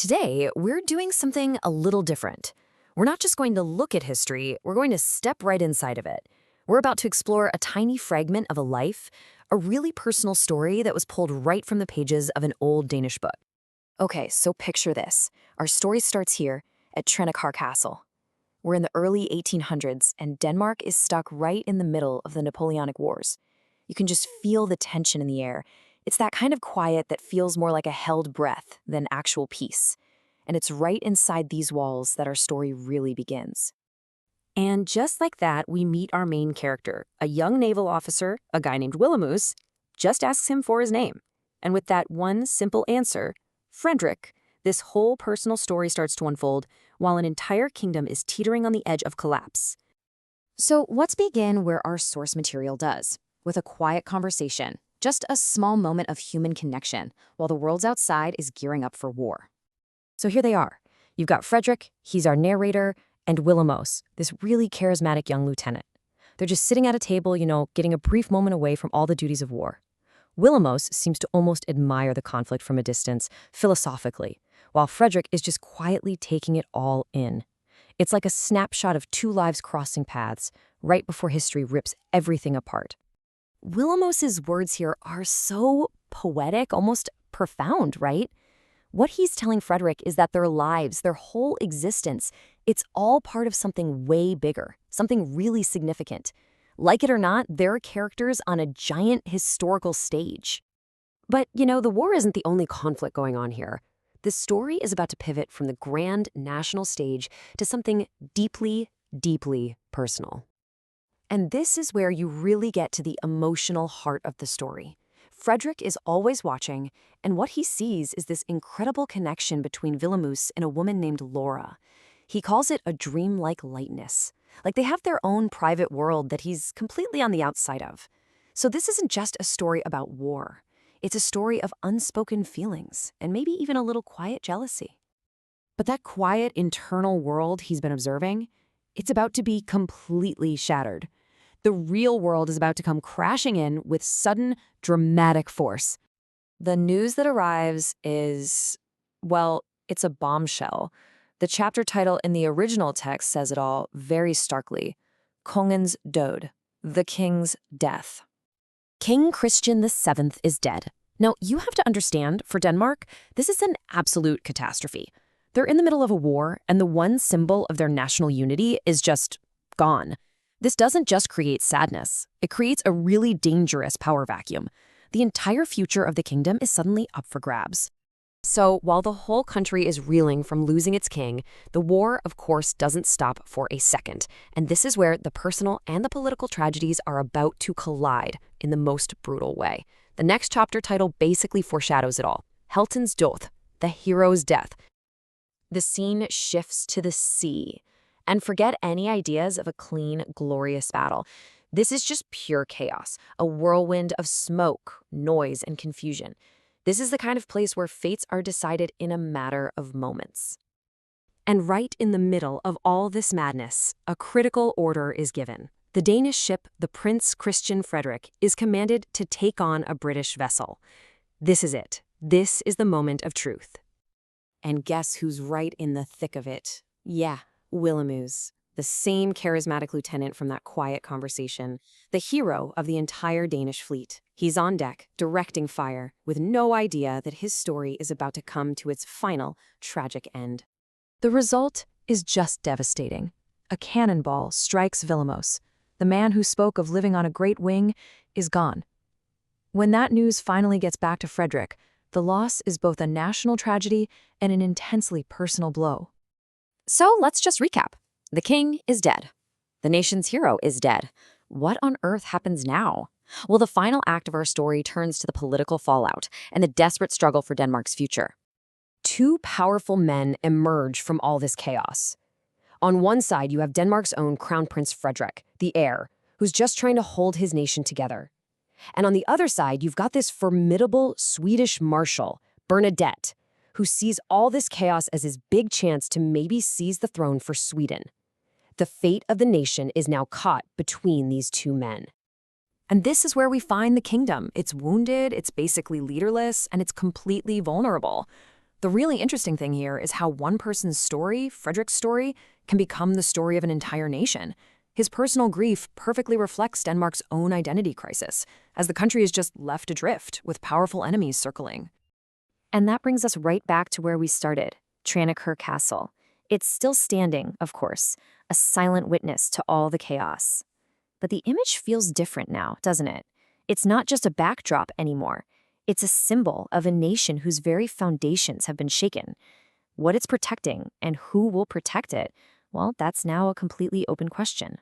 Today, we're doing something a little different. We're not just going to look at history, we're going to step right inside of it. We're about to explore a tiny fragment of a life, a really personal story that was pulled right from the pages of an old Danish book. Okay, so picture this. Our story starts here at Trøndelag Castle. We're in the early 1800s, and Denmark is stuck right in the middle of the Napoleonic Wars. You can just feel the tension in the air. It's that kind of quiet that feels more like a held breath than actual peace. And it's right inside these walls that our story really begins. And just like that, we meet our main character, a young naval officer, a guy named Willemoes, just asks him for his name. And with that one simple answer, Frederik, this whole personal story starts to unfold while an entire kingdom is teetering on the edge of collapse. So let's begin where our source material does, with a quiet conversation, just a small moment of human connection, while the world outside is gearing up for war. So here they are. You've got Frederik, he's our narrator, and Willemoes, this really charismatic young lieutenant. They're just sitting at a table, getting a brief moment away from all the duties of war. Willemoes seems to almost admire the conflict from a distance, philosophically, while Frederik is just quietly taking it all in. It's like a snapshot of two lives crossing paths, right before history rips everything apart. Willemoes' words here are so poetic, almost profound, right? What he's telling Frederik is that their lives, their whole existence, it's all part of something way bigger, something really significant. Like it or not, they're characters on a giant historical stage. But, the war isn't the only conflict going on here. The story is about to pivot from the grand national stage to something deeply, deeply personal. And this is where you really get to the emotional heart of the story. Frederik is always watching, and what he sees is this incredible connection between Willemoes and a woman named Laura. He calls it a dreamlike lightness, like they have their own private world that he's completely on the outside of. So this isn't just a story about war. It's a story of unspoken feelings, and maybe even a little quiet jealousy. But that quiet internal world he's been observing, it's about to be completely shattered. The real world is about to come crashing in with sudden, dramatic force. The news that arrives is, it's a bombshell. The chapter title in the original text says it all very starkly. Kongens død, the king's death. King Christian VII is dead. Now, you have to understand, for Denmark, this is an absolute catastrophe. They're in the middle of a war, and the one symbol of their national unity is just gone. This doesn't just create sadness. It creates a really dangerous power vacuum. The entire future of the kingdom is suddenly up for grabs. So while the whole country is reeling from losing its king, the war, of course, doesn't stop for a second. And this is where the personal and the political tragedies are about to collide in the most brutal way. The next chapter title basically foreshadows it all. Helten's død, the hero's death. The scene shifts to the sea. And forget any ideas of a clean, glorious battle. This is just pure chaos, a whirlwind of smoke, noise, and confusion. This is the kind of place where fates are decided in a matter of moments. And right in the middle of all this madness, a critical order is given. The Danish ship, the Prince Christian Frederik, is commanded to take on a British vessel. This is it. This is the moment of truth. And guess who's right in the thick of it? Yeah. Willemoes, the same charismatic lieutenant from that quiet conversation, the hero of the entire Danish fleet. He's on deck, directing fire, with no idea that his story is about to come to its final, tragic end. The result is just devastating. A cannonball strikes Willemoes. The man who spoke of living on a great wing is gone. When that news finally gets back to Frederik, the loss is both a national tragedy and an intensely personal blow. So let's just recap. The king is dead. The nation's hero is dead. What on earth happens now? Well, the final act of our story turns to the political fallout and the desperate struggle for Denmark's future. Two powerful men emerge from all this chaos. On one side, you have Denmark's own Crown Prince Frederik, the heir, who's just trying to hold his nation together. And on the other side, you've got this formidable Swedish marshal, Bernadette, who sees all this chaos as his big chance to maybe seize the throne for Sweden. The fate of the nation is now caught between these two men. And this is where we find the kingdom. It's wounded, it's basically leaderless, and it's completely vulnerable. The really interesting thing here is how one person's story, Frederik's story, can become the story of an entire nation. His personal grief perfectly reflects Denmark's own identity crisis, as the country is just left adrift with powerful enemies circling. And that brings us right back to where we started, Tranekær Castle. It's still standing, of course, a silent witness to all the chaos. But the image feels different now, doesn't it? It's not just a backdrop anymore. It's a symbol of a nation whose very foundations have been shaken. What it's protecting and who will protect it, well, that's now a completely open question.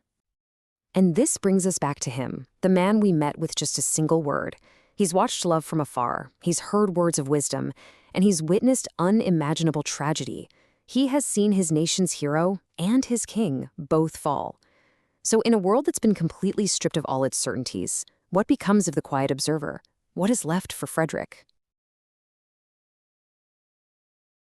And this brings us back to him, the man we met with just a single word. He's watched love from afar, he's heard words of wisdom, and he's witnessed unimaginable tragedy. He has seen his nation's hero and his king both fall. So in a world that's been completely stripped of all its certainties, what becomes of the quiet observer? What is left for Frederik?